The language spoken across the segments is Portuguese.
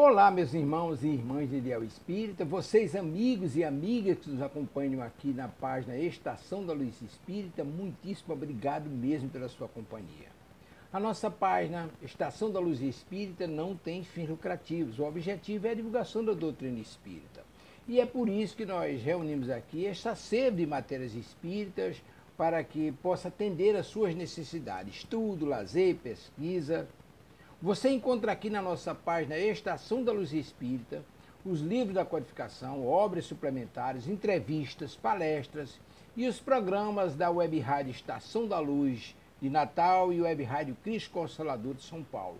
Olá, meus irmãos e irmãs de Ideal Espírita, vocês amigos e amigas que nos acompanham aqui na página Estação da Luz Espírita, muitíssimo obrigado mesmo pela sua companhia. A nossa página Estação da Luz Espírita não tem fins lucrativos, o objetivo é a divulgação da doutrina espírita. E é por isso que nós reunimos aqui esta sede de matérias espíritas para que possa atender às suas necessidades, estudo, lazer, pesquisa. Você encontra aqui na nossa página Estação da Luz Espírita os livros da codificação, obras suplementares, entrevistas, palestras e os programas da Web Rádio Estação da Luz de Natal e Web Rádio Cristo Consolador de São Paulo.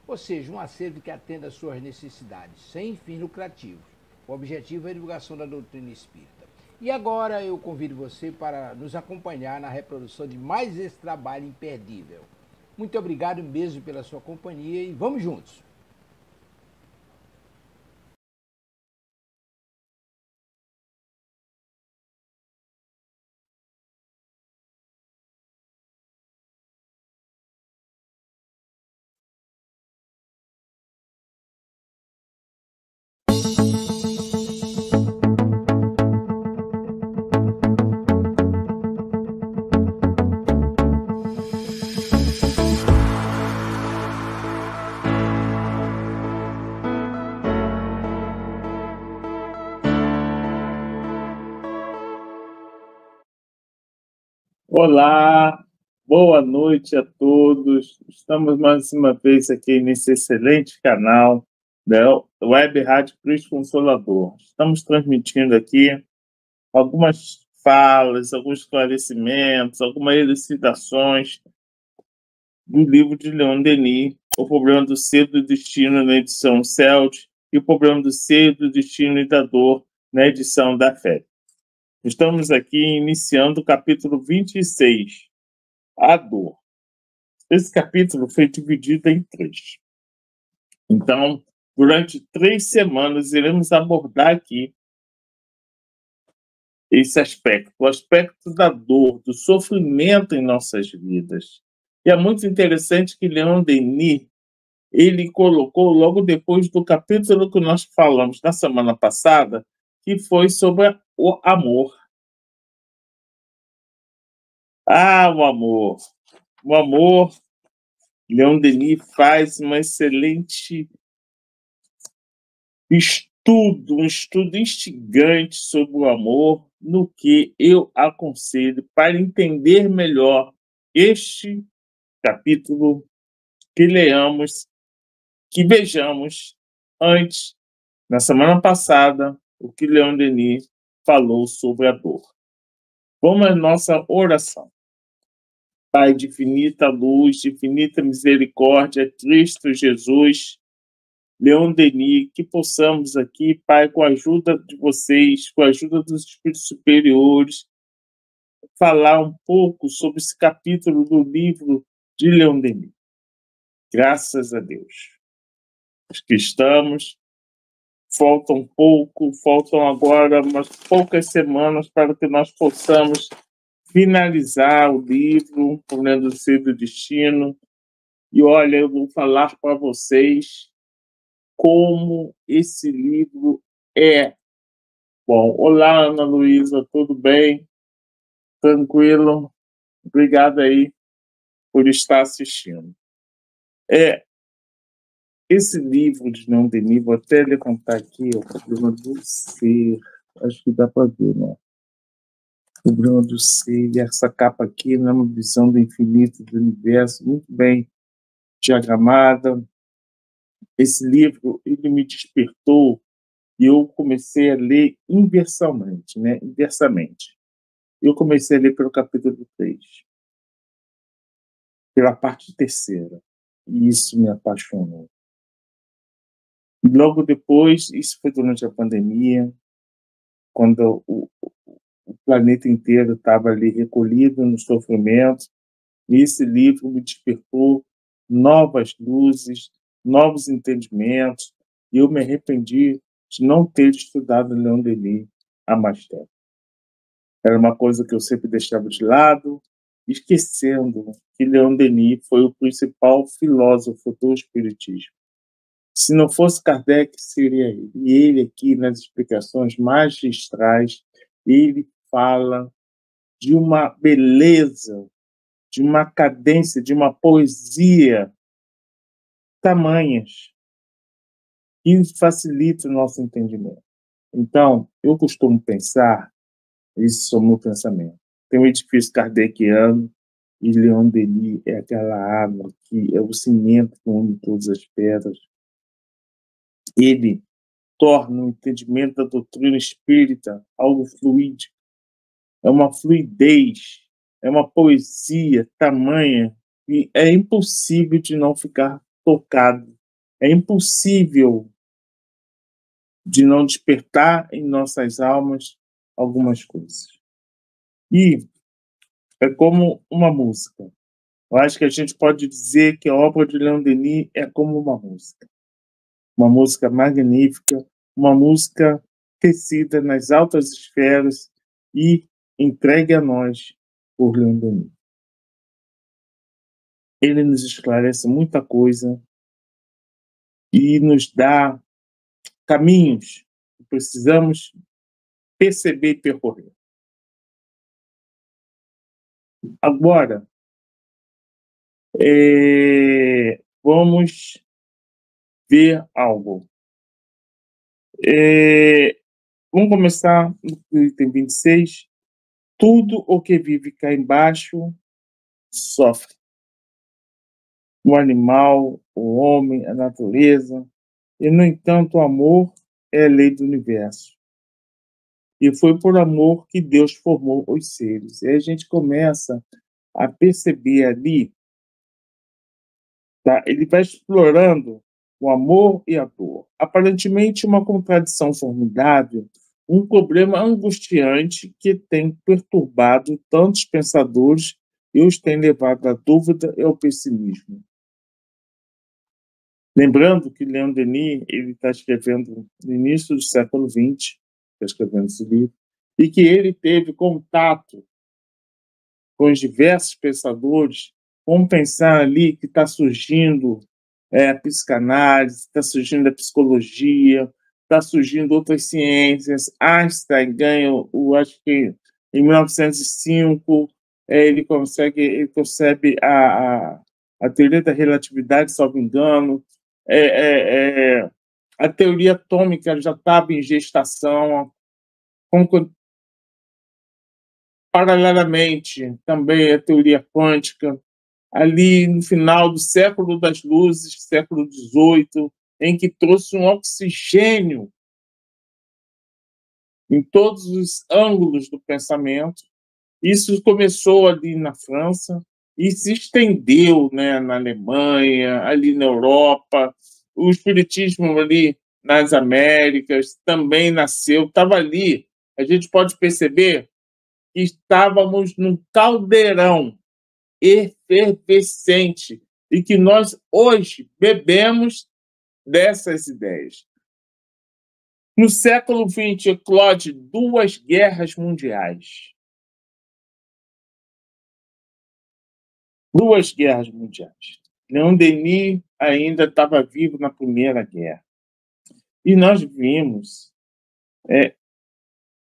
Ou seja, um acervo que atenda às suas necessidades, sem fins lucrativos. O objetivo é a divulgação da doutrina espírita. E agora eu convido você para nos acompanhar na reprodução de mais esse trabalho imperdível. Muito obrigado mesmo pela sua companhia e vamos juntos! Olá, boa noite a todos. Estamos mais uma vez aqui nesse excelente canal da Web Rádio Cristo Consolador. Estamos transmitindo aqui algumas falas, alguns esclarecimentos, algumas elucidações do livro de Leon Denis, O Problema do Ser e do Destino, na edição CELT, e O Problema do Ser, do Destino e da Dor, na edição da Fé. Estamos aqui iniciando o capítulo 26, a dor. Esse capítulo foi dividido em 3. Então, durante 3 semanas, iremos abordar aqui esse aspecto, o aspecto da dor, do sofrimento em nossas vidas. E é muito interessante que Leon Denis, ele colocou logo depois do capítulo que nós falamos na semana passada, que foi sobre o amor. Ah, o amor. O amor, Leon Denis faz um excelente estudo, um estudo instigante sobre o amor, no que eu aconselho para entender melhor este capítulo, que leamos, que vejamos antes, na semana passada, o que Leon Denis falou sobre a dor. Vamos à nossa oração. Pai de infinita luz, de infinita misericórdia, Cristo Jesus, Leon Denis, que possamos aqui, Pai, com a ajuda de vocês, com a ajuda dos espíritos superiores, falar um pouco sobre esse capítulo do livro de Leon Denis. Graças a Deus. Os que estamos, faltam agora umas poucas semanas para que nós possamos finalizar o livro, O Problema do Ser e do Destino. E olha, eu vou falar para vocês como esse livro é bom. Olá, Ana Luísa, tudo bem? Tranquilo? Obrigado aí por estar assistindo. Esse livro de Leon Denis, vou até levantar aqui, O Problema do Ser. Acho que dá para ver, né? O Problema do Ser, e essa capa aqui, né, uma visão do infinito, do universo, muito bem diagramada. Esse livro, ele me despertou e eu comecei a ler inversamente, né? Inversamente. Eu comecei a ler pelo capítulo 3, pela parte terceira, e isso me apaixonou. E logo depois, isso foi durante a pandemia, quando o planeta inteiro estava ali recolhido no sofrimento, e esse livro me despertou novas luzes, novos entendimentos, e eu me arrependi de não ter estudado Leon Denis há mais tempo. Era uma coisa que eu sempre deixava de lado, esquecendo que Leon Denis foi o principal filósofo do Espiritismo. Se não fosse Kardec, seria ele. E ele aqui, nas explicações magistrais, ele fala de uma beleza, de uma cadência, de uma poesia tamanhas que facilita o nosso entendimento. Então, eu costumo pensar, isso é o meu pensamento, tem um edifício kardeciano e Leon Denis é aquela água que é o cimento que une todas as pedras. Ele torna o entendimento da doutrina espírita algo fluídico. É uma fluidez, é uma poesia tamanha que é impossível de não ficar tocado. É impossível de não despertar em nossas almas algumas coisas. E é como uma música. Eu acho que a gente pode dizer que a obra de Leon Denis é como uma música. Uma música magnífica, uma música tecida nas altas esferas e entregue a nós por Leon Denis. Ele nos esclarece muita coisa e nos dá caminhos que precisamos perceber e percorrer. Agora, vamos ver algo. Vamos começar no item 26. Tudo o que vive cá embaixo sofre. O animal, o homem, a natureza. E, no entanto, o amor é a lei do universo. E foi por amor que Deus formou os seres. E a gente começa a perceber ali, tá? Ele vai explorando o amor e a dor. Aparentemente, uma contradição formidável, um problema angustiante que tem perturbado tantos pensadores e os tem levado à dúvida e ao pessimismo. Lembrando que Leon Denis está escrevendo no início do século XX, está escrevendo esse livro, e que ele teve contato com os diversos pensadores. Vamos pensar ali que está surgindo a psicanálise, está surgindo a psicologia, está surgindo outras ciências. Einstein ganha, acho que em 1905, ele concebe a teoria da relatividade, salvo engano. A teoria atômica já estava em gestação. Paralelamente, também a teoria quântica, ali no final do século das luzes, século XVIII, em que trouxe um oxigênio em todos os ângulos do pensamento. Isso começou ali na França e se estendeu, né, na Alemanha, ali na Europa. O espiritismo ali nas Américas também nasceu, estava ali. A gente pode perceber que estávamos num caldeirão efervescente e que nós hoje bebemos dessas ideias. No século XX, eclode 2 guerras mundiais. 2 guerras mundiais. Leon Denis ainda estava vivo na Primeira Guerra. E nós vimos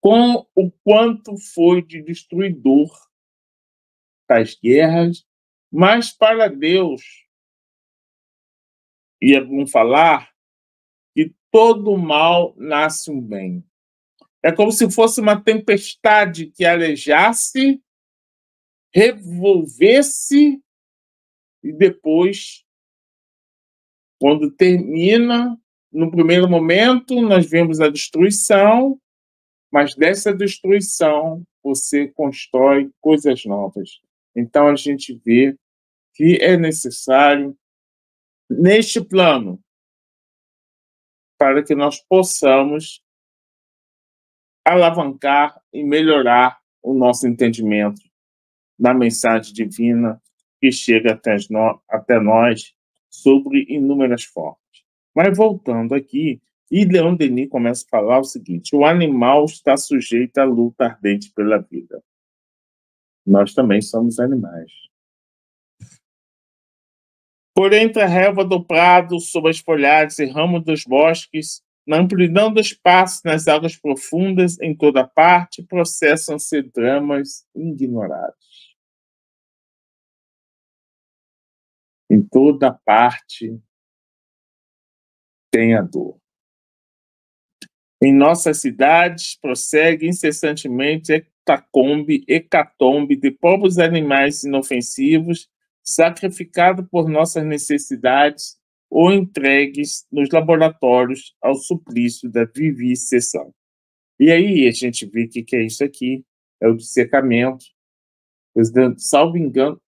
com o quanto foi de destruidor das guerras, mas para Deus, e é bom falar, que todo mal nasce um bem. É como se fosse uma tempestade que alejasse, revolvesse e depois, quando termina, no primeiro momento, nós vemos a destruição, mas dessa destruição você constrói coisas novas. Então a gente vê que é necessário, neste plano, para que nós possamos alavancar e melhorar o nosso entendimento da mensagem divina que chega até nós sobre inúmeras formas. Mas voltando aqui, e Leon Denis começa a falar o seguinte: o animal está sujeito à luta ardente pela vida. Nós também somos animais. Por entre a relva do prado, sob as folhagens e ramos dos bosques, na amplidão do espaço, nas águas profundas, em toda parte, processam-se dramas ignorados. Em toda parte tem a dor. Em nossas cidades, prossegue incessantemente hecatombe de pobres animais inofensivos, sacrificados por nossas necessidades ou entregues nos laboratórios ao suplício da vivisseção. E aí a gente vê o que é isso aqui, é o dissecamento. Salvo engano,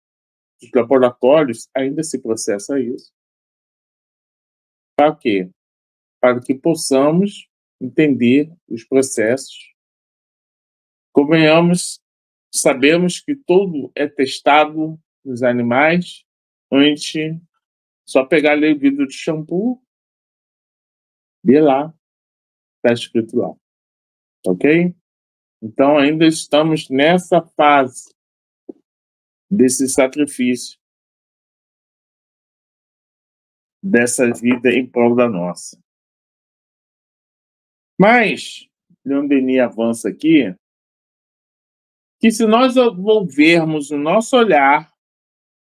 os laboratórios ainda se processa isso. Para quê? Para que possamos entender os processos. Convenhamos, sabemos que tudo é testado nos animais antes, só pegar ali o vidro de shampoo, ver lá, está escrito lá. Ok? Então ainda estamos nessa fase desse sacrifício, dessa vida em prol da nossa. Mas, Leon Denis avança aqui, que se nós volvermos o nosso olhar,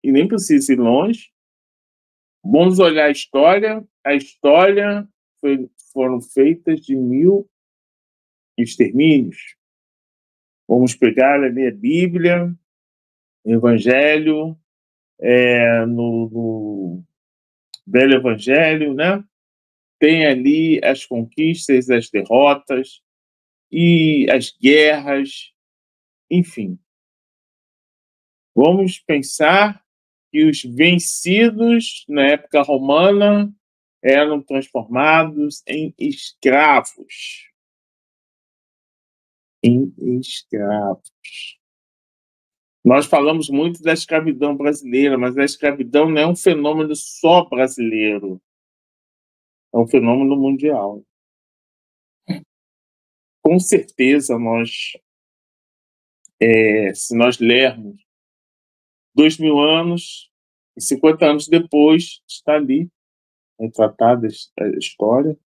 e nem precisa ir longe, vamos olhar a história foram feitas de 1000 extermínios. Vamos pegar ali a Bíblia, o Evangelho, no Velho Evangelho, né? Tem ali as conquistas, as derrotas e as guerras, enfim. Vamos pensar que os vencidos na época romana eram transformados em escravos. Em escravos. Nós falamos muito da escravidão brasileira, mas a escravidão não é um fenômeno só brasileiro. É um fenômeno mundial. Com certeza, se nós lermos 2000 anos e 50 anos depois, está ali retratada a história.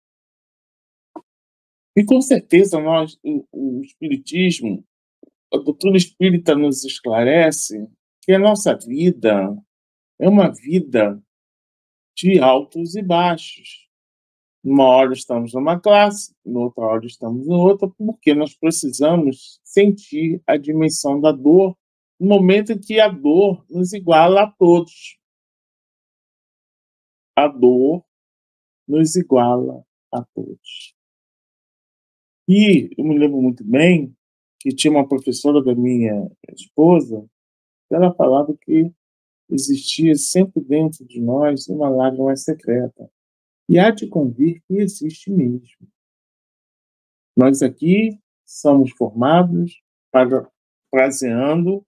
E com certeza o Espiritismo, a doutrina espírita nos esclarece que a nossa vida é uma vida de altos e baixos. Uma hora estamos numa classe, noutra hora estamos em outra, porque nós precisamos sentir a dimensão da dor no momento em que a dor nos iguala a todos. A dor nos iguala a todos. E eu me lembro muito bem que tinha uma professora da minha esposa, que ela falava que existia sempre dentro de nós uma lágrima secreta. E há de convir que existe mesmo. Nós aqui somos formados, prazeando,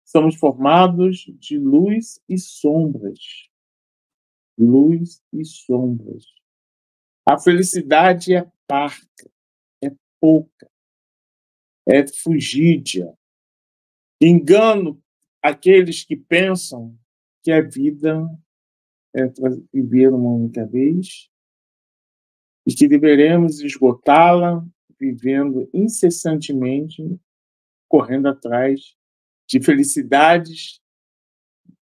somos formados de luz e sombras. Luz e sombras. A felicidade é parca, é pouca, é fugídia. Engano aqueles que pensam que a vida é viver uma única vez e que deveremos esgotá-la vivendo incessantemente, correndo atrás de felicidades,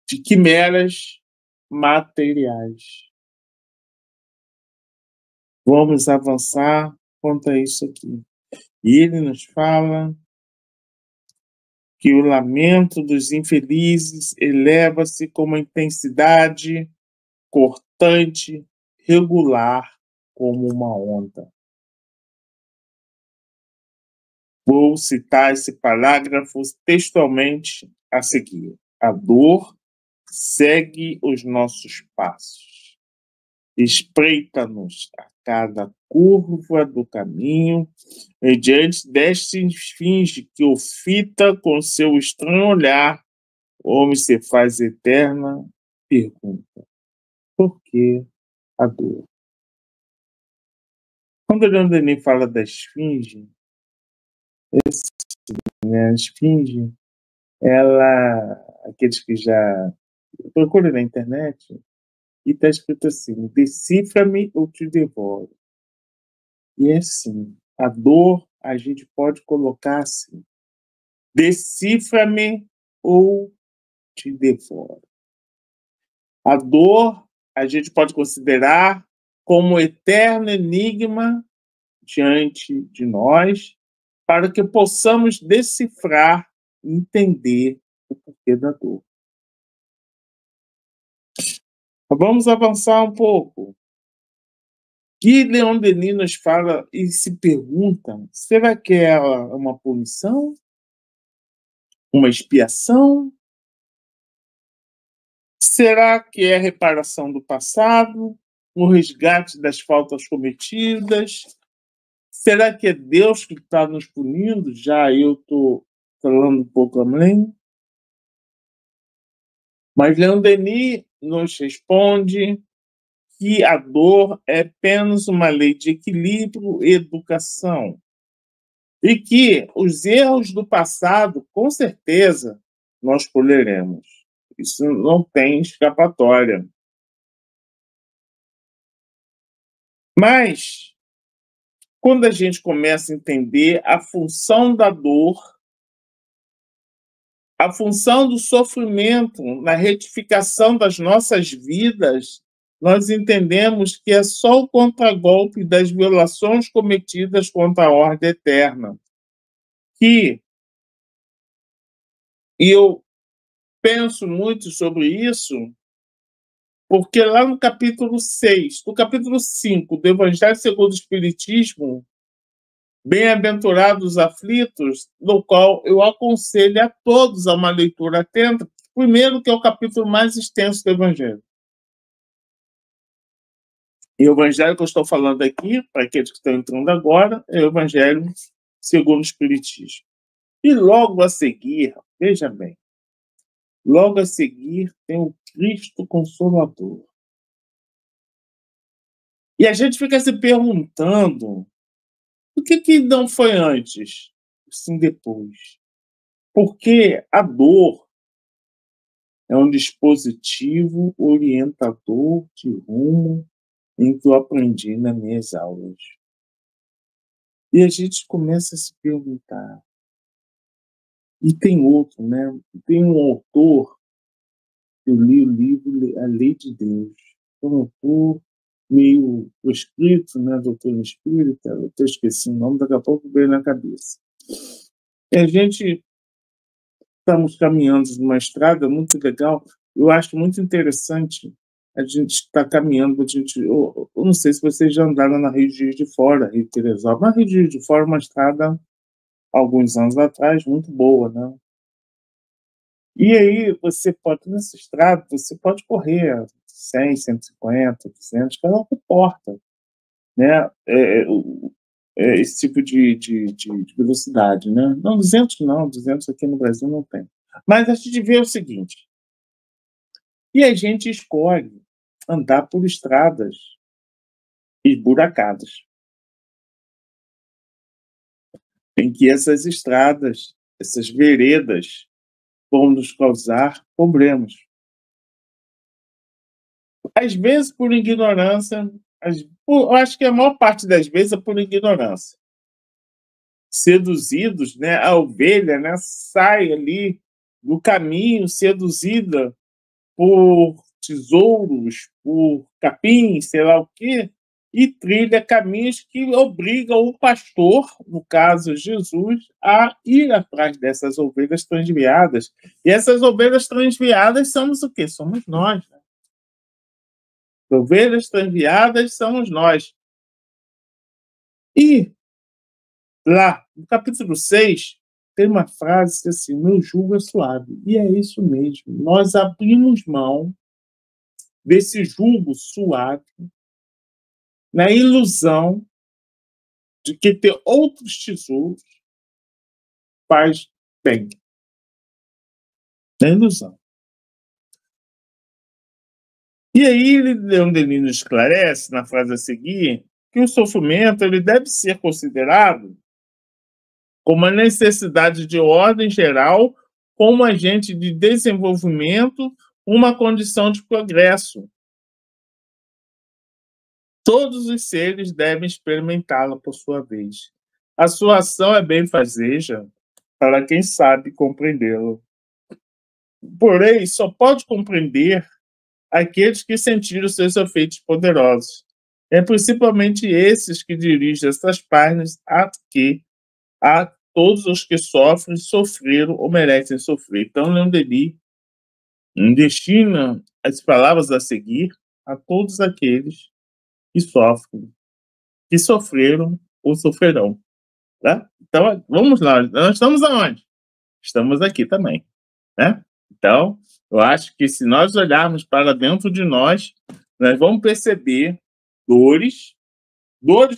de quimeras materiais. Vamos avançar quanto a isso aqui. E ele nos fala que o lamento dos infelizes eleva-se com uma intensidade cortante, regular, como uma onda. Vou citar esse parágrafo textualmente a seguir. A dor segue os nossos passos, espreita-nos a cada curva do caminho, e diante desta esfinge que o fita com seu estranho olhar, o homem se faz eterna pergunta: por que a dor? Quando Leon Denis fala da esfinge, a esfinge, ela, aqueles que já procuram na internet, E está escrito assim: decifra-me ou te devoro. E é assim, a dor a gente pode colocar assim: decifra-me ou te devoro. A dor a gente pode considerar como eterno enigma diante de nós, para que possamos decifrar e entender o porquê da dor. Vamos avançar um pouco. Que Leon Denis nos fala e se pergunta: será que é uma punição? Uma expiação? Será que é a reparação do passado? O resgate das faltas cometidas? Será que é Deus que está nos punindo? Já eu estou falando um pouco além. Mas Leon Denis nos responde que a dor é apenas uma lei de equilíbrio e educação. E que os erros do passado, com certeza, nós colheremos. Isso não tem escapatória. Mas, quando a gente começa a entender a função da dor, a função do sofrimento na retificação das nossas vidas, nós entendemos que é só o contragolpe das violações cometidas contra a ordem eterna. E eu penso muito sobre isso, porque lá no capítulo 6, no capítulo 5 do Evangelho segundo o Espiritismo, Bem-aventurados os aflitos, no qual eu aconselho a todos a uma leitura atenta, primeiro que é o capítulo mais extenso do Evangelho. E o Evangelho que eu estou falando aqui, para aqueles que estão entrando agora, é o Evangelho segundo o Espiritismo. E logo a seguir, veja bem, logo a seguir tem o Cristo Consolador. E a gente fica se perguntando, o que não foi antes, sim depois? Porque a dor é um dispositivo orientador de rumo em que eu aprendi nas minhas aulas. E a gente começa a se perguntar. E tem outro, né? Tem um autor, eu li o livro A Lei de Deus. É um autor meio proscrito, né? Doutor espírita, eu até esqueci o nome, daqui a pouco veio na cabeça. E a gente estamos caminhando numa estrada muito legal. Eu acho muito interessante a gente estar caminhando. Eu não sei se vocês já andaram na Rio de Juiz de Fora, Rio de Teresópolis. Na Rio de Juiz de Fora é uma estrada, alguns anos atrás, muito boa, né? E aí, você pode, nessa estrada, você pode correr 100, 150, 200, que ela comporta, né? Esse tipo de velocidade, né? Não, 200 não, 200 aqui no Brasil não tem. Mas a gente vê o seguinte, e a gente escolhe andar por estradas esburacadas, em que essas estradas, essas veredas, vão nos causar problemas. Às vezes por ignorância, eu acho que a maior parte das vezes é por ignorância. Seduzidos, né? A ovelha, né? Sai ali do caminho, seduzida por tesouros, por capins, sei lá o quê, e trilha caminhos que obrigam o pastor, no caso Jesus, a ir atrás dessas ovelhas transviadas. E essas ovelhas transviadas somos o quê? Somos nós. Né? Ovelhas transviadas somos nós. E lá, no capítulo 6, tem uma frase assim, meu jugo é suave. E é isso mesmo. Nós abrimos mão desse jugo suave na ilusão de que ter outros tesouros faz bem. Na ilusão. E aí, Leon Denis nos esclarece, na frase a seguir, que o sofrimento ele deve ser considerado como uma necessidade de ordem geral, como agente de desenvolvimento, uma condição de progresso. Todos os seres devem experimentá-la por sua vez. A sua ação é benfazeja para quem sabe compreendê-la. Porém, só pode compreender aqueles que sentiram seus efeitos poderosos. É principalmente esses que dirigem essas páginas a todos os que sofrem, sofreram ou merecem sofrer. Então, Leon Denis destina as palavras a seguir a todos aqueles que sofrem, que sofreram ou sofrerão. Tá? Então, vamos lá. Nós estamos aonde? Estamos aqui também. Né? Então, eu acho que se nós olharmos para dentro de nós, nós vamos perceber dores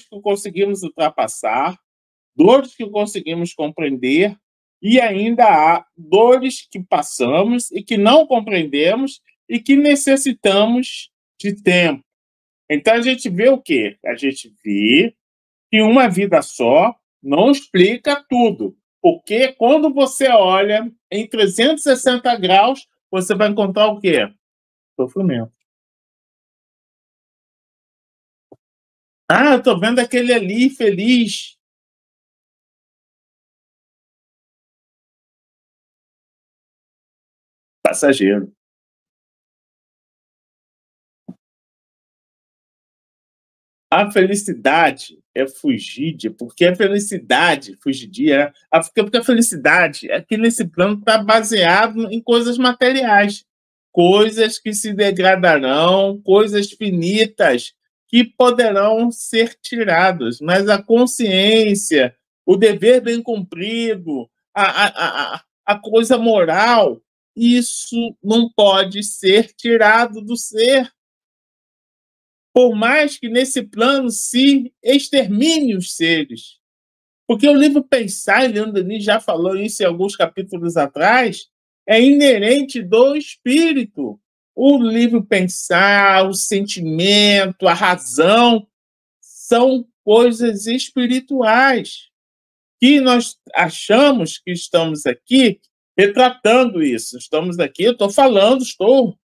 que conseguimos ultrapassar, dores que conseguimos compreender, e ainda há dores que passamos e que não compreendemos e que necessitamos de tempo. Então, a gente vê o quê? A gente vê que uma vida só não explica tudo. Porque quando você olha em 360 graus, você vai encontrar o quê? Sofrimento. Ah, eu estou vendo aquele ali feliz. Passageiro. A felicidade é fugidia, porque a felicidade, fugidia, porque a felicidade aqui nesse plano está baseado em coisas materiais, coisas que se degradarão, coisas finitas que poderão ser tiradas, mas a consciência, o dever bem cumprido, a coisa moral, isso não pode ser tirado do ser. Por mais que nesse plano se extermine os seres. Porque o livro Pensar, e Leon Denis já falou isso em alguns capítulos atrás, é inerente do espírito. O livro Pensar, o sentimento, a razão, são coisas espirituais que nós achamos que estamos aqui retratando isso. Estamos aqui, eu estou falando, estou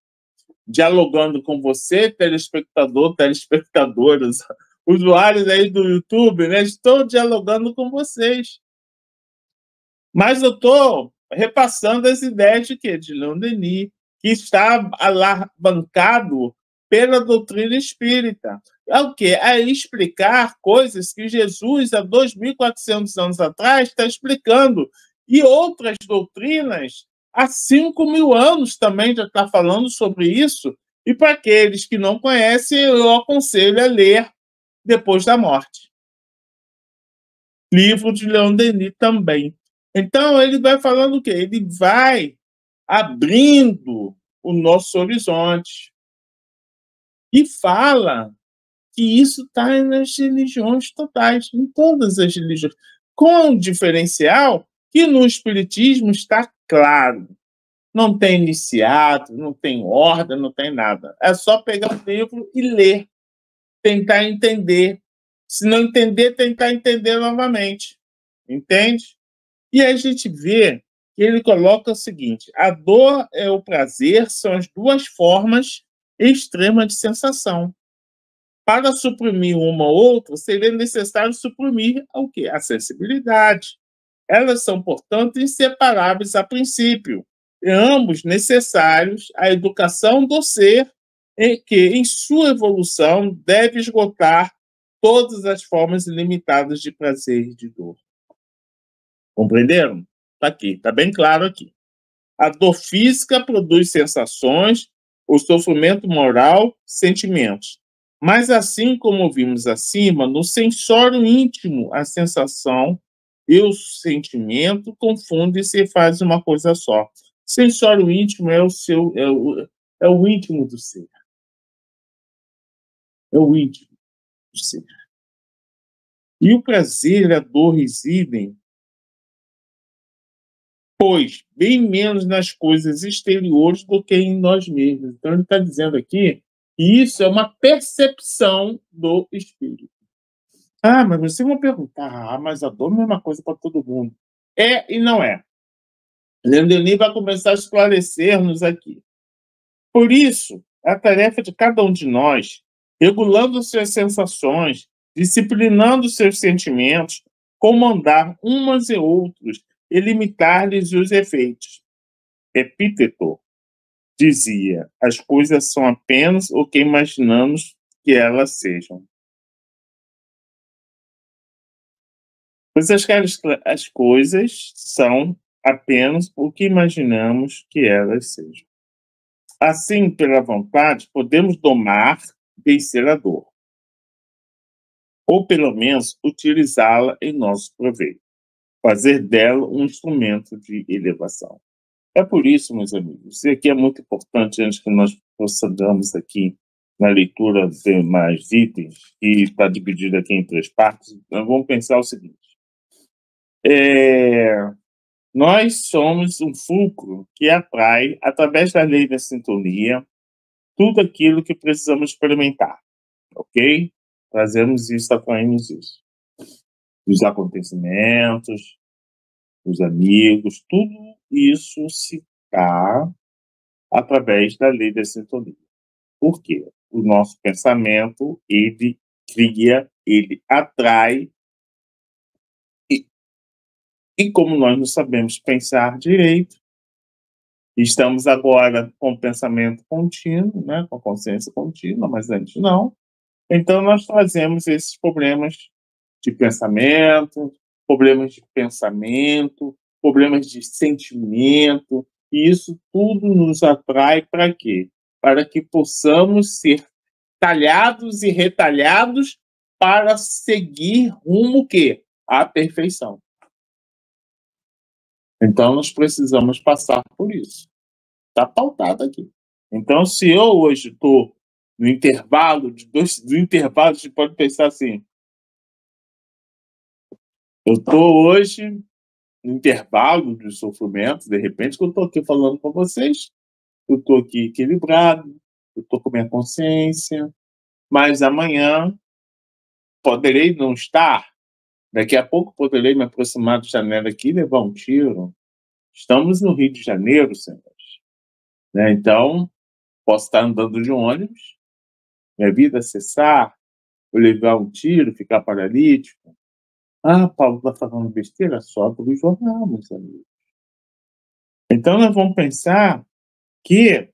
dialogando com você, telespectador, telespectadoras, usuários aí do YouTube, né? Estou dialogando com vocês. Mas eu estou repassando as ideias de quê? De Leon Denis, que está alavancado pela doutrina espírita. É o quê? É explicar coisas que Jesus, há 2.400 anos atrás, está explicando. E outras doutrinas há 5.000 anos também já está falando sobre isso, e para aqueles que não conhecem, eu aconselho a ler Depois da Morte. Livro de Leon Denis também. Então, ele vai falando o quê? Ele vai abrindo o nosso horizonte e fala que isso está nas religiões totais, em todas as religiões, com um diferencial que no Espiritismo está claro. Não tem iniciado, não tem ordem, não tem nada. É só pegar o livro e ler, tentar entender. Se não entender, tentar entender novamente. Entende? E aí a gente vê que ele coloca o seguinte: a dor e o prazer são as duas formas extremas de sensação. Para suprimir uma ou outra, seria necessário suprimir o quê? A sensibilidade. Elas são, portanto, inseparáveis a princípio, e ambos necessários à educação do ser, que, em sua evolução, deve esgotar todas as formas ilimitadas de prazer e de dor. Compreenderam? Está aqui, está bem claro aqui. A dor física produz sensações, o sofrimento moral, sentimentos. Mas, assim como vimos acima, no sensório íntimo, a sensação e o sentimento confundem-se e fazem uma coisa só. Sensório íntimo é o íntimo do ser. É o íntimo do ser. E o prazer e a dor residem, pois, bem menos nas coisas exteriores do que em nós mesmos. Então, ele está dizendo aqui que isso é uma percepção do espírito. Ah, mas vocês vão perguntar, mas a dor não é uma coisa para todo mundo. É e não é. Leon Denis vai começar a esclarecer-nos aqui. Por isso, a tarefa de cada um de nós regulando suas sensações, disciplinando seus sentimentos, comandar umas e outros e limitar-lhes os efeitos. Epíteto dizia: as coisas são apenas o que imaginamos que elas sejam. As coisas são apenas o que imaginamos que elas sejam. Assim, pela vontade, podemos domar, vencer a dor, ou pelo menos utilizá-la em nosso proveito, fazer dela um instrumento de elevação. É por isso, meus amigos, isso aqui é muito importante antes que nós procedamos aqui na leitura de mais itens, que está dividido aqui em 3 partes. Nós vamos pensar o seguinte: nós somos um fulcro que atrai, através da lei da sintonia, tudo aquilo que precisamos experimentar, ok? Trazemos isso, atraímos isso. Os acontecimentos, os amigos, tudo isso se dá através da lei da sintonia. Por quê? O nosso pensamento, ele cria, ele atrai, e como nós não sabemos pensar direito, estamos agora com o pensamento contínuo, né, com a consciência contínua, mas antes não. Então, nós trazemos esses problemas de pensamento, problemas de sentimento, e isso tudo nos atrai para quê? Para que possamos ser talhados e retalhados para seguir rumo quê? À perfeição. Então, nós precisamos passar por isso. Está pautado aqui. Então, se eu hoje estou no intervalo você pode pensar assim: eu estou hoje no intervalo de sofrimento, de repente, que eu estou aqui falando com vocês, eu estou aqui equilibrado, eu estou com minha consciência, mas amanhã poderei não estar, daqui a pouco poderei me aproximar da janela aqui e levar um tiro. Estamos no Rio de Janeiro, senhores, né? Então, posso estar andando de ônibus, minha vida cessar, eu levar um tiro, ficar paralítico. Ah, Paulo está falando besteira só pelo jornal, meus amigos. Então, nós vamos pensar que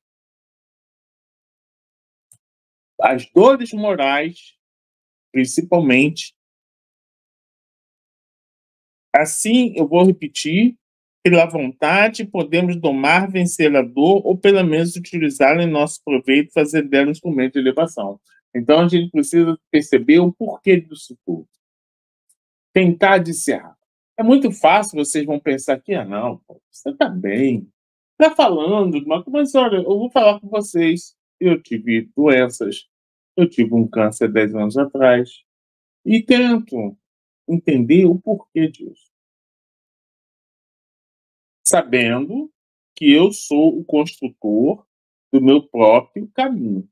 as dores morais, principalmente, assim, eu vou repetir, pela vontade, podemos domar, vencer a dor, ou pelo menos utilizá-la em nosso proveito, fazer dela um instrumento de elevação. Então, a gente precisa perceber o porquê disso tudo. Tentar discernir. É muito fácil, vocês vão pensar que, não, você está bem. Está falando, mas olha, eu vou falar com vocês. Eu tive doenças, eu tive um câncer 10 anos atrás, e tento entender o porquê disso, sabendo que eu sou o construtor do meu próprio caminho.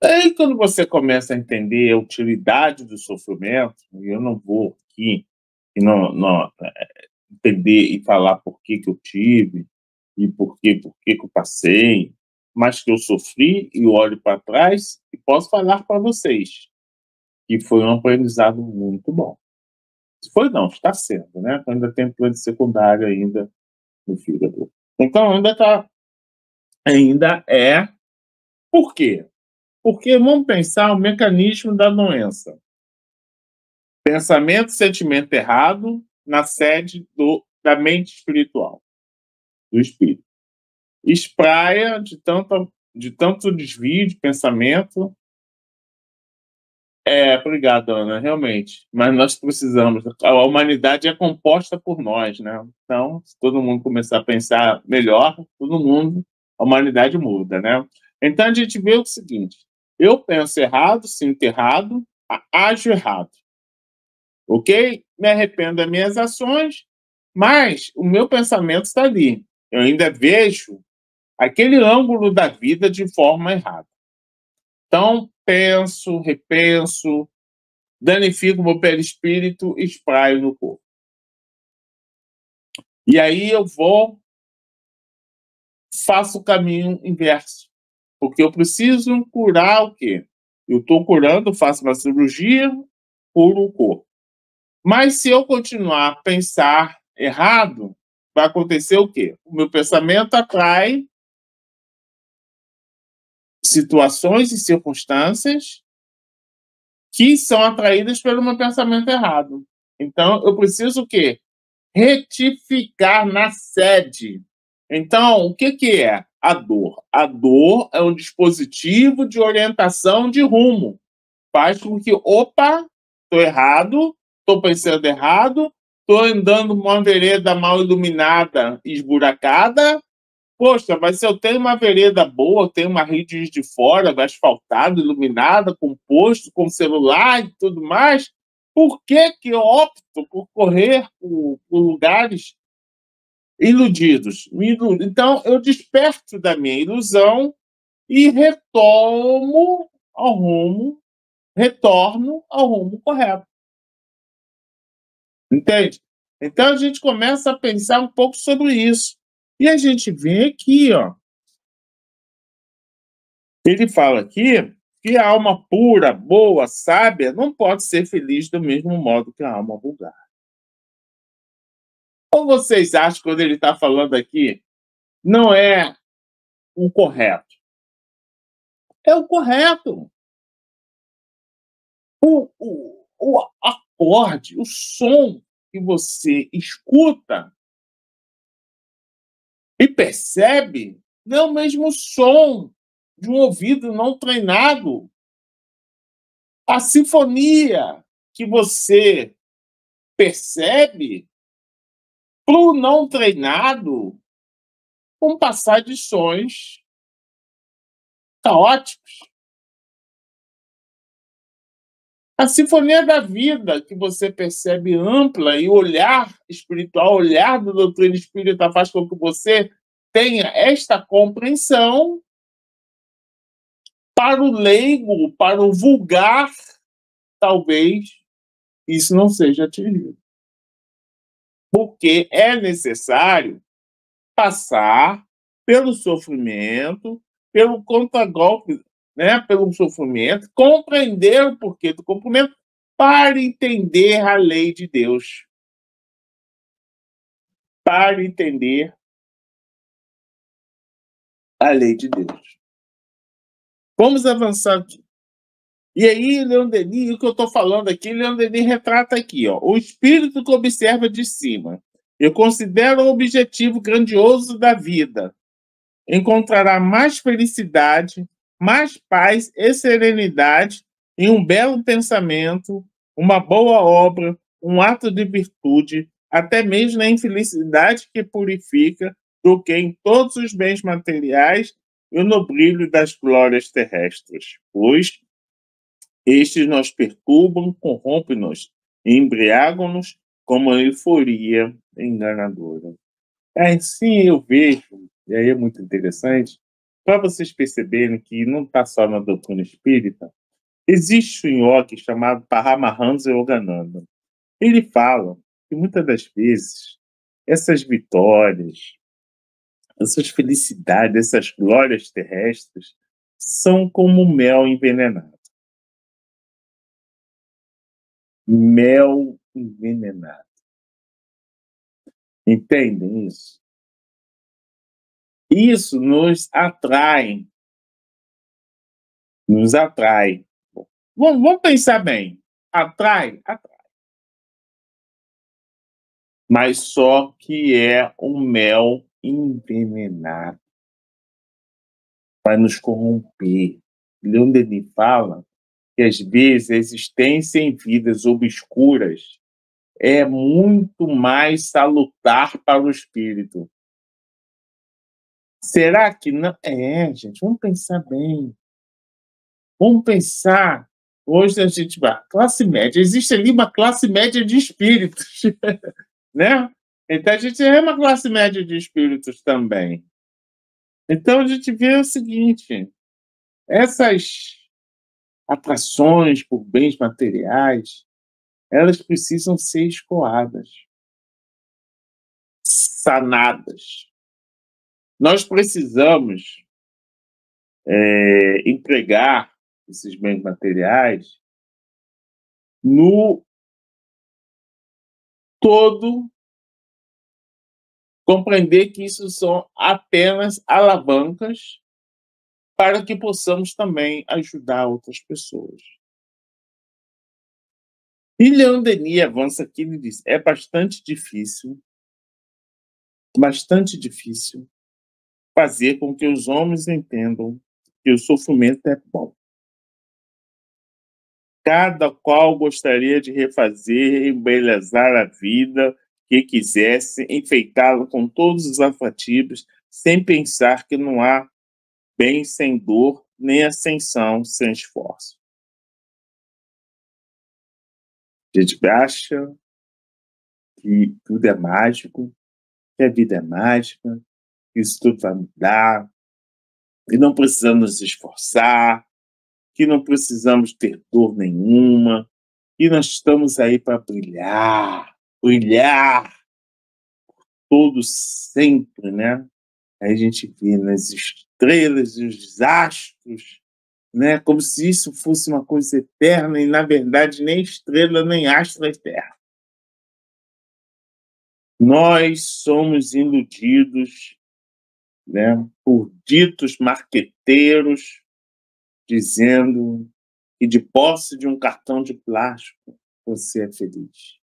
Aí, quando você começa a entender a utilidade do sofrimento, e eu não vou aqui entender e falar por que eu tive, e por que eu passei, mas que eu sofri e olho para trás e posso falar para vocês que foi um aprendizado muito bom. Foi não, está sendo, né? Ainda tem plano secundário ainda no fígado. Então ainda é. Por quê? Porque vamos pensar o mecanismo da doença. Pensamento, sentimento errado na sede da mente espiritual, do espírito. Espraia de tanto desvio de pensamento. Obrigado, Ana, realmente. Mas nós precisamos. A humanidade é composta por nós, né? Então, se todo mundo começar a pensar melhor, a humanidade muda, né? Então, a gente vê o seguinte: eu penso errado, sinto errado, ajo errado. Ok? Me arrependo das minhas ações, mas o meu pensamento está ali. Eu ainda vejo aquele ângulo da vida de forma errada. Então, penso, repenso, danifico o meu perispírito e espraio no corpo. E aí eu faço o caminho inverso, Porque eu preciso curar o quê? Eu estou curando, faço uma cirurgia, curo o corpo. Mas se eu continuar a pensar errado, vai acontecer o quê? O meu pensamento atrai situações e circunstâncias que são atraídas pelo meu pensamento errado. Então, eu preciso o quê? Retificar na sede. Então, o que é a dor? A dor é um dispositivo de orientação de rumo. Faz com que, opa, estou errado, estou pensando errado, estou andando numa vereda mal iluminada e esburacada. Poxa, mas se eu tenho uma vereda boa, tenho uma rede de fora, asfaltada, iluminada, com posto, com celular e tudo mais, por que eu opto por correr por lugares iludidos? Então, eu desperto da minha ilusão e retorno ao rumo correto. Entende? Então, a gente começa a pensar um pouco sobre isso. E a gente vê aqui, ó, ele fala aqui que a alma pura, boa, sábia, não pode ser feliz do mesmo modo que a alma vulgar. Ou vocês acham que quando ele está falando aqui, não é o correto? É o correto. O acorde, o som que você escuta e percebe não é o mesmo som de um ouvido não treinado. A sinfonia que você percebe para o não treinado vão passar de sons caóticos. A sinfonia da vida que você percebe ampla e o olhar espiritual, o olhar da doutrina espírita faz com que você tenha esta compreensão. Para o leigo, para o vulgar, talvez isso não seja atingido. Porque é necessário passar pelo sofrimento, pelo contragolpe, né, pelo sofrimento, compreender o porquê do cumprimento para entender a lei de Deus. Para entender a lei de Deus. Vamos avançar aqui. E aí, Leon Denis, o que eu estou falando aqui, Leon Denis retrata aqui, ó, o espírito que observa de cima. Eu considero o objetivo grandioso da vida. Encontrará mais felicidade, mais paz e serenidade em um belo pensamento, uma boa obra, um ato de virtude, até mesmo na infelicidade que purifica, do que em todos os bens materiais e no brilho das glórias terrestres. Pois estes nos perturbam, corrompem-nos e embriagam-nos como a euforia enganadora. Assim eu vejo, e aí é muito interessante, para vocês perceberem que não está só na doutrina espírita, existe um nhoque chamado Paramahansa Yogananda. Ele fala que muitas das vezes essas vitórias, essas felicidades, essas glórias terrestres são como mel envenenado. Mel envenenado. Entendem isso? Isso nos atrai. Nos atrai. Vamos pensar bem. Atrai? Atrai. Mas só que é um mel envenenado. Vai nos corromper. Leon Denis fala que, às vezes, a existência em vidas obscuras é muito mais salutar para o espírito. Será que não? É, gente, vamos pensar bem. Vamos pensar. Hoje a gente vai. Classe média. Existe ali uma classe média de espíritos. Né? Então a gente é uma classe média de espíritos também. Então a gente vê o seguinte: essas atrações por bens materiais, elas precisam ser escoadas, sanadas. Nós precisamos empregar esses bens materiais no todo, compreender que isso são apenas alavancas para que possamos também ajudar outras pessoas. E Leon Denis avança aqui e diz: é bastante difícil fazer com que os homens entendam que o sofrimento é bom. Cada qual gostaria de refazer, embelezar a vida que quisesse, enfeitá-la com todos os atrativos, sem pensar que não há bem sem dor, nem ascensão sem esforço. A gente acha que tudo é mágico, que a vida é mágica, que isso tudo vai mudar, que não precisamos nos esforçar, que não precisamos ter dor nenhuma, e nós estamos aí para brilhar todos sempre, né? Aí a gente vê nas estrelas e os astros, né? Como se isso fosse uma coisa eterna e, na verdade, nem estrela nem astro é eterno. Nós somos iludidos, né, por ditos marqueteiros dizendo que de posse de um cartão de plástico você é feliz.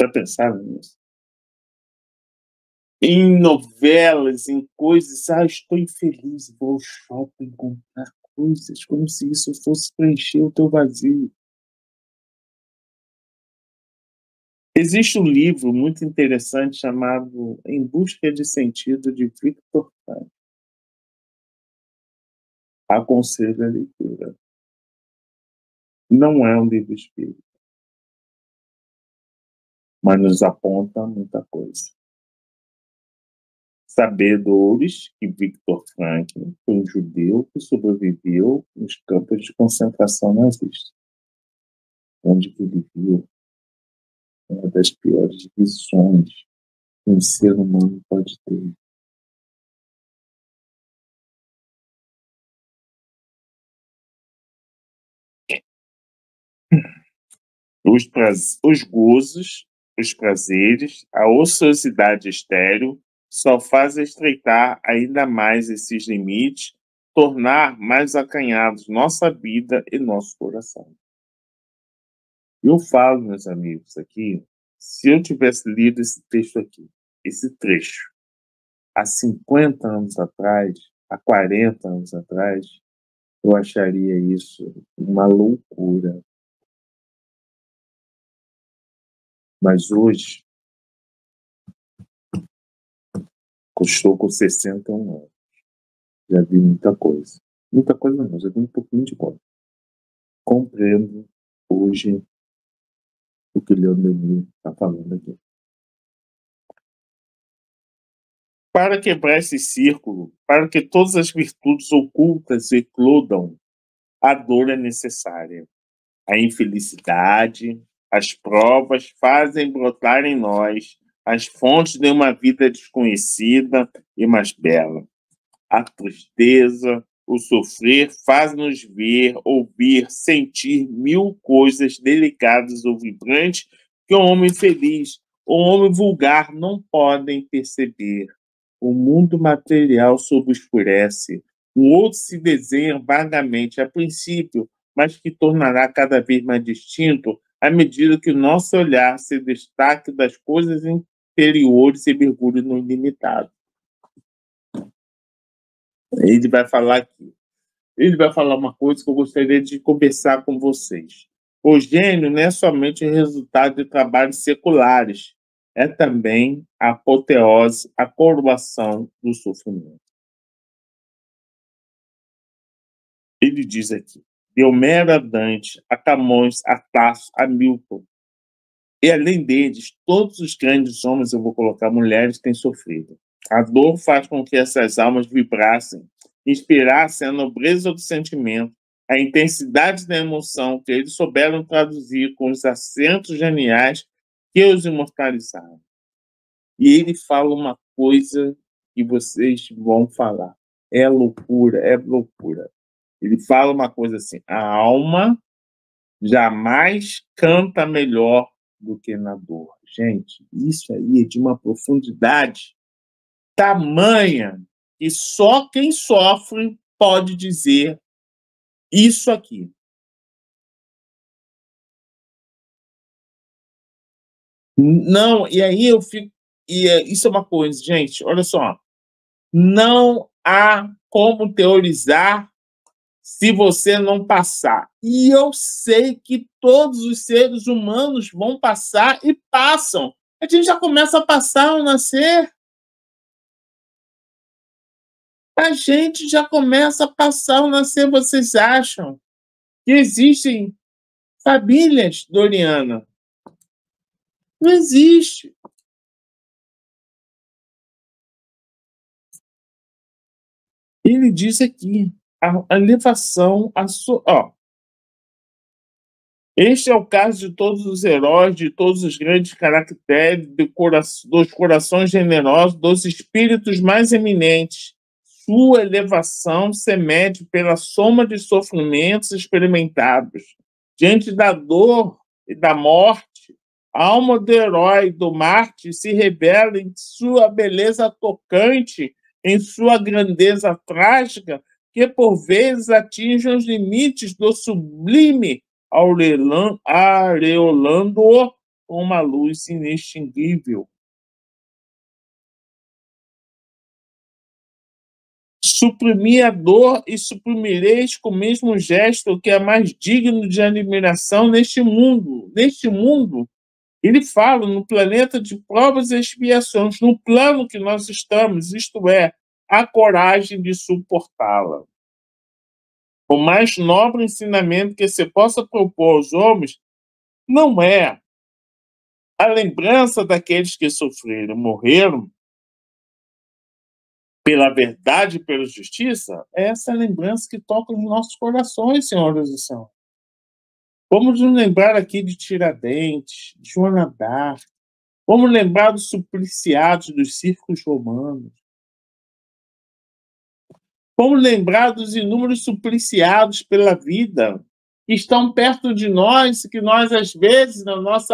Já pensaram nisso? Em novelas, em coisas, estou infeliz, vou ao shopping comprar coisas, como se isso fosse preencher o teu vazio. Existe um livro muito interessante chamado Em Busca de Sentido, de Viktor Frankl. Aconselho a leitura. Não é um livro espírita, mas nos aponta muita coisa. Sabedores que Viktor Frankl foi um judeu que sobreviveu nos campos de concentração nazista, onde ele viu uma das piores visões que um ser humano pode ter. Os gozos, os prazeres, a ociosidade estéril só fazem estreitar ainda mais esses limites, tornar mais acanhados nossa vida e nosso coração. Eu falo, meus amigos, aqui, se eu tivesse lido esse texto aqui, esse trecho, há 50 anos atrás, há 40 anos atrás, eu acharia isso uma loucura. Mas hoje, eu estou com 61 anos. Já vi muita coisa. Muita coisa não, já vi um pouquinho de coisa. Compreendo hoje o que Leon Denis está falando aqui. Para quebrar esse círculo, para que todas as virtudes ocultas eclodam, a dor é necessária. A infelicidade, as provas fazem brotar em nós as fontes de uma vida desconhecida e mais bela. A tristeza, o sofrer faz-nos ver, ouvir, sentir mil coisas delicadas ou vibrantes que o homem feliz ou o homem vulgar não podem perceber. O mundo material sobrescurece, um outro se desenha vagamente a princípio, mas que tornará cada vez mais distinto à medida que o nosso olhar se destaque das coisas interiores e mergulhe no ilimitado. Ele vai falar aqui. Ele vai falar uma coisa que eu gostaria de conversar com vocês. O gênio não é somente o resultado de trabalhos seculares, é também a apoteose, a coroação do sofrimento. Ele diz aqui, de Homero a Dante, a Camões, a Tasso, a Milton. E além deles, todos os grandes homens, eu vou colocar mulheres, têm sofrido. A dor faz com que essas almas vibrassem, inspirassem a nobreza do sentimento, a intensidade da emoção que eles souberam traduzir com os acentos geniais que os imortalizaram. E ele fala uma coisa que vocês vão falar. É loucura, é loucura. Ele fala uma coisa assim: a alma jamais canta melhor do que na dor. Gente, isso aí é de uma profundidade tamanha que só quem sofre pode dizer isso aqui. Não, e aí eu fico. Isso é uma coisa, gente, olha só. Não há como teorizar se você não passar. E eu sei que todos os seres humanos vão passar e passam. A gente já começa a passar ao nascer. A gente já começa a passar ao nascer. Vocês acham que existem famílias, Doriana? Não existe. Ele diz aqui, a elevação, este é o caso de todos os heróis, de todos os grandes caracteres, dos corações generosos, dos espíritos mais eminentes. Sua elevação se mede pela soma de sofrimentos experimentados. Diante da dor e da morte, a alma do herói, do mártir, se revela em sua beleza tocante, em sua grandeza trágica, que por vezes atinge os limites do sublime, aureolando-o com uma luz inextinguível. Suprimi a dor e suprimireis com o mesmo gesto que é mais digno de admiração neste mundo. Neste mundo, ele fala no planeta de provas e expiações, no plano que nós estamos, isto é, a coragem de suportá-la. O mais nobre ensinamento que se possa propor aos homens não é a lembrança daqueles que sofreram, morreram pela verdade e pela justiça, é essa lembrança que toca os nossos corações, senhoras e senhores. Vamos nos lembrar aqui de Tiradentes, de Joana d'Arc, vamos lembrar dos supliciados dos circos romanos, vamos lembrar dos inúmeros supliciados pela vida, que estão perto de nós, que nós, às vezes, no nosso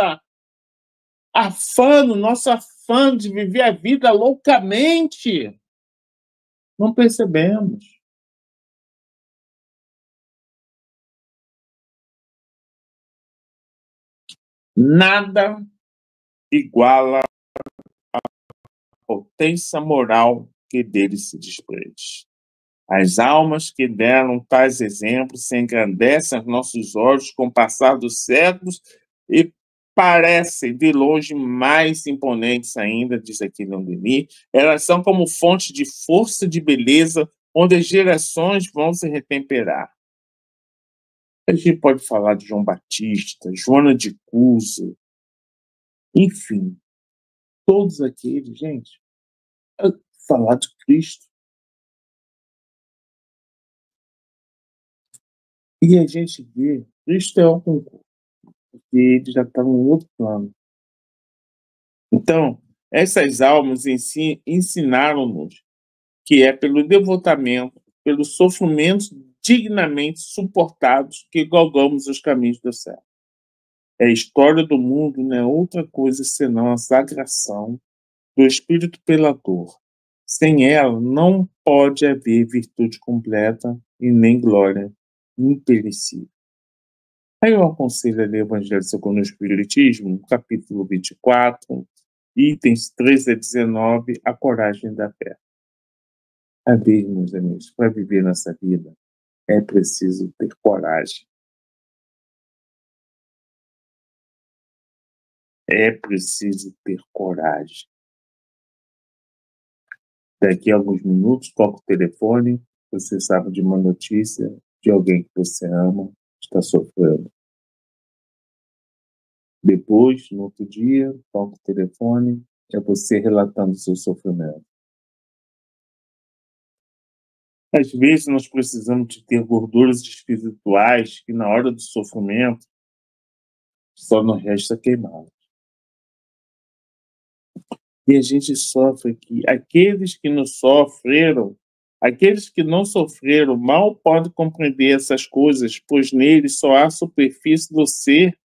afã de viver a vida loucamente, não percebemos. Nada iguala a potência moral que dele se desprende. As almas que deram tais exemplos se engrandecem aos nossos olhos com o passar dos séculos e parecem, de longe, mais imponentes ainda, diz aqui Leon Denis. Elas são como fonte de força e de beleza, onde as gerações vão se retemperar. A gente pode falar de João Batista, Joana de Cusa, enfim, todos aqueles, gente, falar de Cristo. E a gente vê, Cristo é um concurso, porque ele já está num outro plano. Então, essas almas em si ensinaram-nos que é pelo devotamento, pelos sofrimentos dignamente suportados que galgamos os caminhos do céu. A história do mundo não é outra coisa senão a sagração do espírito pela dor. Sem ela não pode haver virtude completa e nem glória imperecível. Aí eu aconselho a ler o Evangelho segundo o Espiritismo, capítulo 24, itens 13 a 19, a coragem da fé. A ver, meus amigos, para viver nessa vida é preciso ter coragem. É preciso ter coragem. Daqui a alguns minutos, toca o telefone, você sabe de uma notícia de alguém que você ama, está sofrendo. Depois, no outro dia, toca o telefone, é você relatando o seu sofrimento. Às vezes, nós precisamos de ter gorduras espirituais que, na hora do sofrimento, só nos resta queimá-las. E a gente sofre aqui. Aqueles que não sofreram, aqueles que não sofreram, mal podem compreender essas coisas, pois neles só a superfície do ser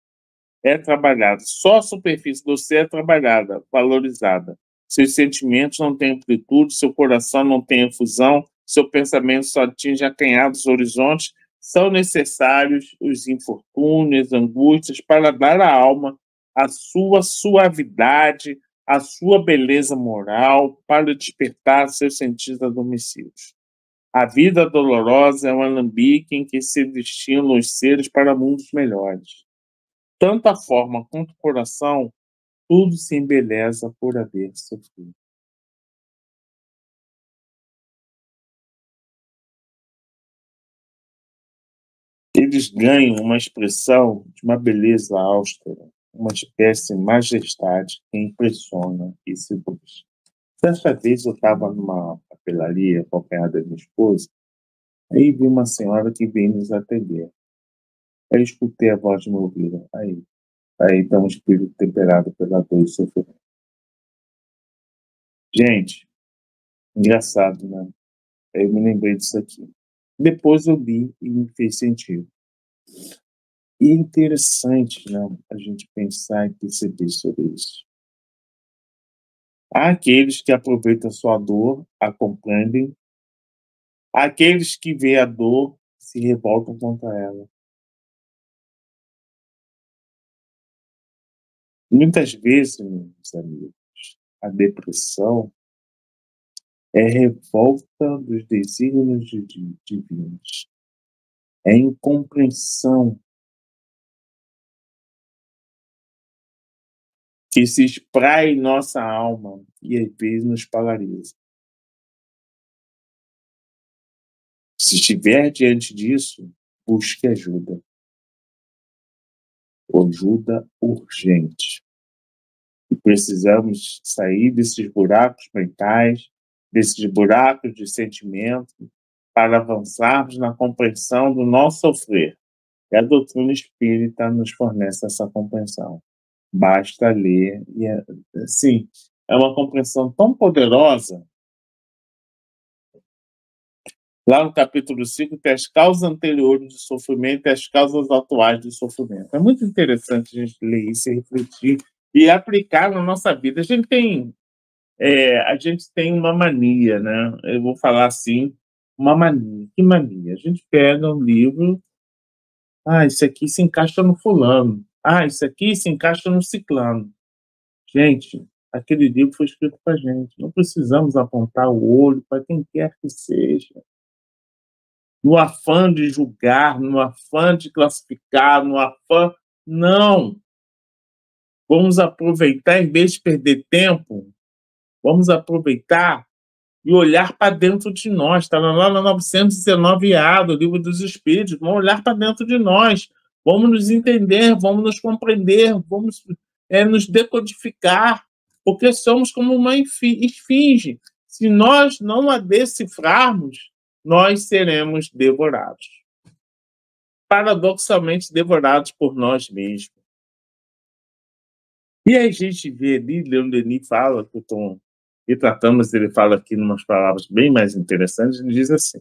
é trabalhada. Só a superfície do ser é trabalhada, valorizada. Seus sentimentos não têm amplitude, seu coração não tem efusão, seu pensamento só atinge acanhados horizontes. São necessários os infortúnios, as angústias, para dar à alma a sua suavidade, a sua beleza moral, para despertar seus sentidos adormecidos. A vida dolorosa é um alambique em que se destinam os seres para mundos melhores. Tanto a forma quanto o coração, tudo se embeleza por haver sofrido. Eles ganham uma expressão de uma beleza austera, uma espécie de majestade que impressiona e seduz. Certa vez eu estava numa papelaria acompanhada da minha esposa, aí vi uma senhora que veio nos atender. Aí escutei a voz de meu ouvido. Aí está um espírito temperado pela dor e sofrimento. Gente, engraçado, né? Aí eu me lembrei disso aqui. Depois eu li e me fez sentido. E é interessante, né, a gente pensar e perceber sobre isso. Há aqueles que aproveitam a sua dor, a compreendem. Há aqueles que veem a dor, se revoltam contra ela. Muitas vezes, meus amigos, a depressão é revolta dos desígnios divinos. É incompreensão que se espraia em nossa alma e às vezes nos paralisa. Se estiver diante disso, busque ajuda. Ajuda urgente. E precisamos sair desses buracos mentais, desses buracos de sentimento, para avançarmos na compreensão do nosso sofrer. E a doutrina espírita nos fornece essa compreensão. Basta ler e, assim, é uma compreensão tão poderosa. Lá no capítulo 5 tem as causas anteriores do sofrimento e as causas atuais do sofrimento. É muito interessante a gente ler isso e refletir e aplicar na nossa vida. A gente tem uma mania, né? Eu vou falar assim, uma mania. Que mania? A gente pega um livro, isso aqui se encaixa no fulano. Isso aqui se encaixa no ciclano. Gente, aquele livro foi escrito para a gente. Não precisamos apontar o olho para quem quer que seja. No afã de julgar, no afã de classificar, no afã. Não! Vamos aproveitar, em vez de perder tempo, vamos aproveitar e olhar para dentro de nós. Está lá no 919A do Livro dos Espíritos. Vamos olhar para dentro de nós. Vamos nos entender, vamos nos compreender, vamos nos decodificar, porque somos como uma esfinge. Se nós não a decifrarmos, nós seremos devorados. Paradoxalmente devorados por nós mesmos. E aí a gente vê ali, Leon Denis fala, que eu estou retratando, mas ele fala aqui em umas palavras bem mais interessantes, ele diz assim: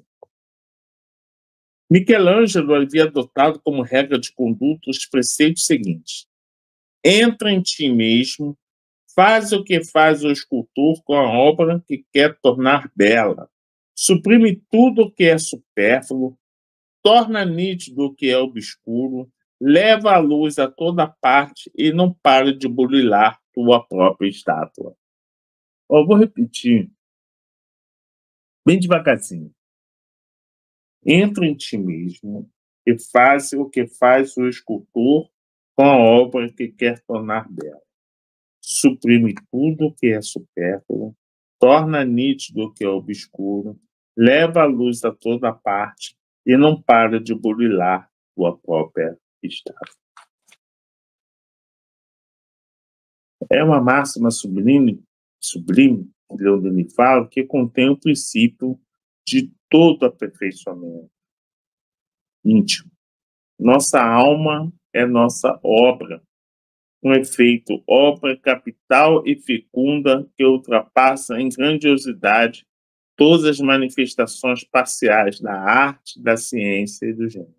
Michelangelo havia adotado como regra de conduta os preceitos seguintes: entra em ti mesmo, faz o que faz o escultor com a obra que quer tornar bela, suprime tudo o que é supérfluo, torna nítido o que é obscuro, leva a luz a toda parte e não para de burilar tua própria estátua. Eu vou repetir, bem devagarzinho. Entra em ti mesmo e faz o que faz o escultor com a obra que quer tornar bela. Suprime tudo o que é supérfluo, torna nítido o que é obscuro, leva a luz a toda parte e não para de burilar tua própria estátua. É uma máxima sublime, que Leon Denis fala, que contém o princípio de todo aperfeiçoamento íntimo. Nossa alma é nossa obra. um efeito, obra capital e fecunda que ultrapassa em grandiosidade todas as manifestações parciais da arte, da ciência e do gênero.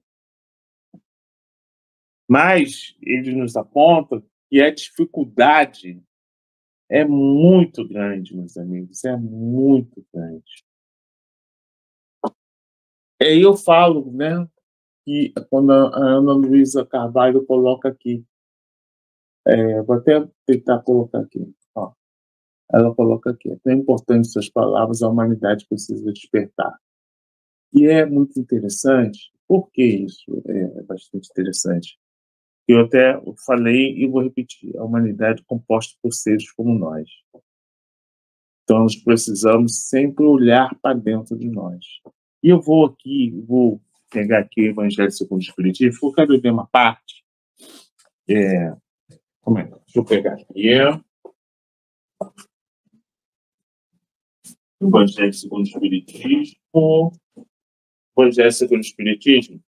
Mas ele nos aponta que a dificuldade é muito grande, meus amigos, é muito grande. Aí eu falo, né, que quando a Ana Luísa Carvalho coloca aqui, vou até tentar colocar aqui, ó. Ela coloca aqui: é tão importante suas palavras, a humanidade precisa despertar. E é muito interessante. Por que isso é bastante interessante? Eu até falei e vou repetir: a humanidade é composta por seres como nós. Então, nós precisamos sempre olhar para dentro de nós. E eu vou pegar aqui o Evangelho segundo o Espiritismo, porque eu quero ler uma parte. Como é? Deixa eu pegar aqui. Evangelho segundo o Espiritismo. Evangelho segundo o Espiritismo.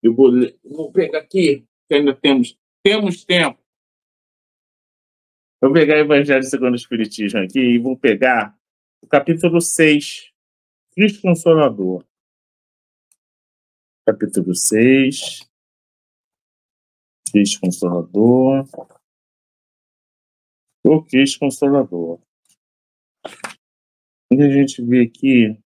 Eu vou pegar aqui, que ainda temos tempo. Vou pegar o Evangelho segundo o Espiritismo aqui e vou pegar o capítulo 6, Cristo Consolador. Capítulo 6, Cristo Consolador. O Cristo Consolador. E a gente vê aqui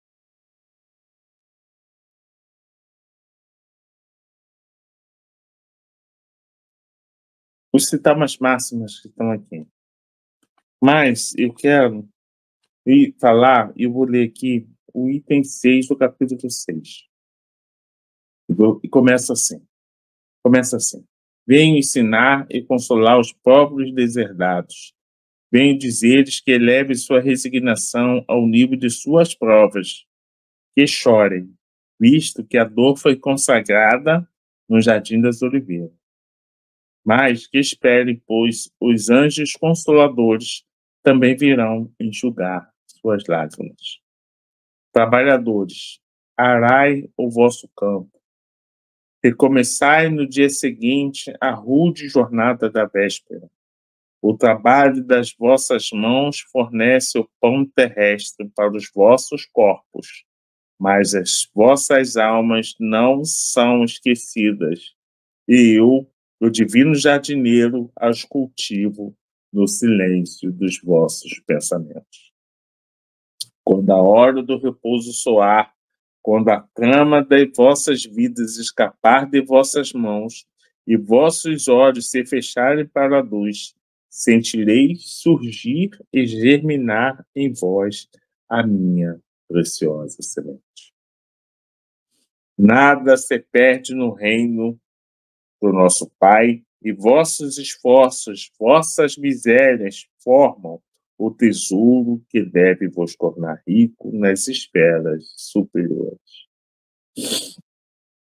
os sitamas máximas que estão aqui. Mas eu quero falar, eu vou ler aqui o item 6 do capítulo 6. E começa assim. Venho ensinar e consolar os pobres deserdados. Venho dizer-lhes que eleve sua resignação ao nível de suas provas, que chorem, visto que a dor foi consagrada no Jardim das Oliveiras. Mas que esperem, pois os anjos consoladores também virão enxugar suas lágrimas. Trabalhadores, arai o vosso campo. Recomeçai no dia seguinte a rude jornada da véspera. O trabalho das vossas mãos fornece o pão terrestre para os vossos corpos, mas as vossas almas não são esquecidas, e eu, o divino jardineiro, as cultivo no silêncio dos vossos pensamentos. Quando a hora do repouso soar, quando a trama de vossas vidas escapar de vossas mãos e vossos olhos se fecharem para a luz, sentirei surgir e germinar em vós a minha preciosa semente. Nada se perde no reino do nosso Pai, e vossos esforços, vossas misérias formam o tesouro que deve vos tornar rico nas esferas superiores,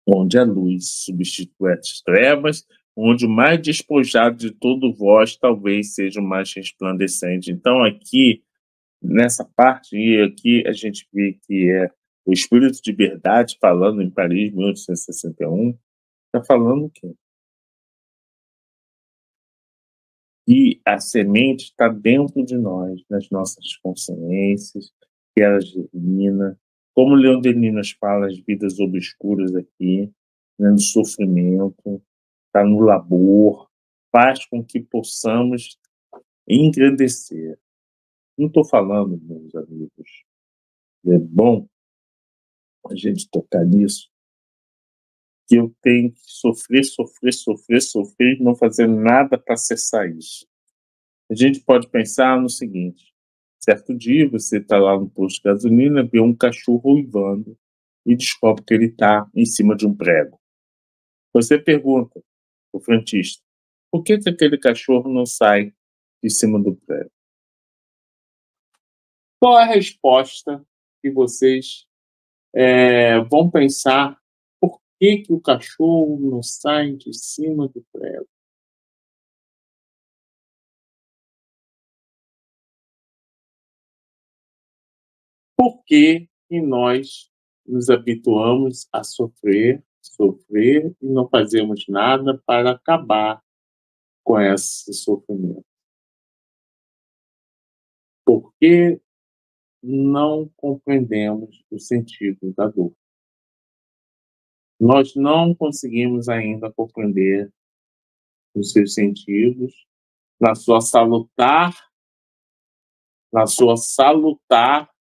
onde a luz substitui as trevas, onde o mais despojado de todo vós talvez seja o mais resplandecente. Então, aqui, nessa parte, e aqui a gente vê que é o Espírito de Verdade falando em Paris, 1861, está falando o quê? E a semente está dentro de nós, nas nossas consciências, que ela germina. Como Leon Denis nos fala, as vidas obscuras aqui, né, no sofrimento, está no labor, faz com que possamos engrandecer. Não estou falando, meus amigos, é bom a gente tocar nisso, que eu tenho que sofrer e não fazer nada para cessar isso. A gente pode pensar no seguinte: certo dia você está lá no posto de gasolina, vê um cachorro uivando e descobre que ele está em cima de um prego. Você pergunta ao frentista: por que aquele cachorro não sai de cima do prego? Qual é a resposta que vocês vão pensar? Por que o cachorro não sai de cima do prego? Por que nós nos habituamos a sofrer e não fazemos nada para acabar com esse sofrimento? Por que não compreendemos o sentido da dor? Nós não conseguimos ainda compreender os seus sentidos na sua salutar, na sua salutar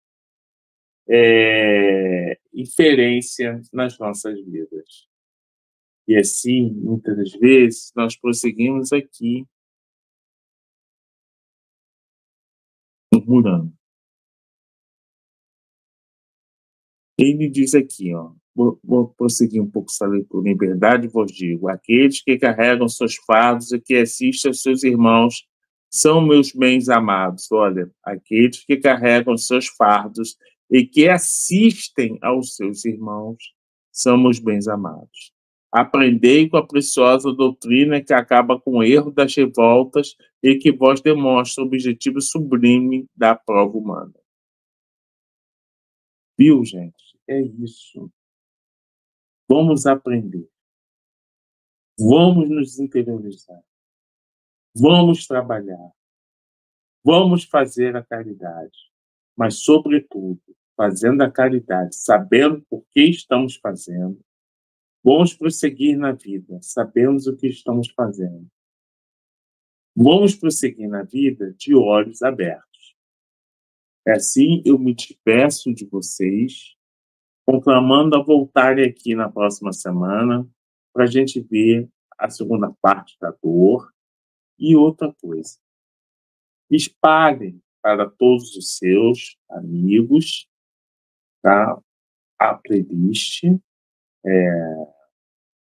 inferência nas nossas vidas. E assim, muitas das vezes, nós prosseguimos aqui murmurando. Ele diz aqui, ó, vou prosseguir um pouco essa leitura. Em verdade vos digo, aqueles que carregam seus fardos e que assistem aos seus irmãos são meus bens amados. Olha, aqueles que carregam seus fardos e que assistem aos seus irmãos são meus bens amados. Aprendei com a preciosa doutrina que acaba com o erro das revoltas e que vos demonstra o objetivo sublime da prova humana. Viu, gente? É isso. Vamos aprender. Vamos nos interiorizar. Vamos trabalhar. Vamos fazer a caridade. Mas, sobretudo, fazendo a caridade, sabendo por que estamos fazendo, vamos prosseguir na vida, sabemos o que estamos fazendo. Vamos prosseguir na vida de olhos abertos. Assim, eu me despeço de vocês, conclamando a voltarem aqui na próxima semana para a gente ver a segunda parte da dor. E outra coisa, espalhem para todos os seus amigos, tá? A playlist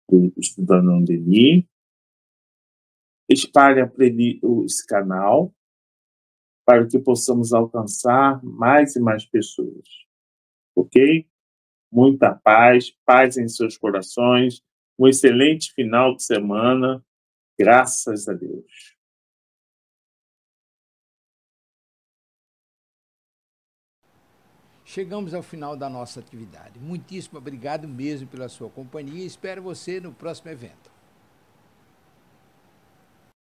do Estudando Andeni. Espalhe esse canal para que possamos alcançar mais e mais pessoas. Ok? Muita paz, paz em seus corações, um excelente final de semana, graças a Deus. Chegamos ao final da nossa atividade. Muitíssimo obrigado mesmo pela sua companhia e espero você no próximo evento.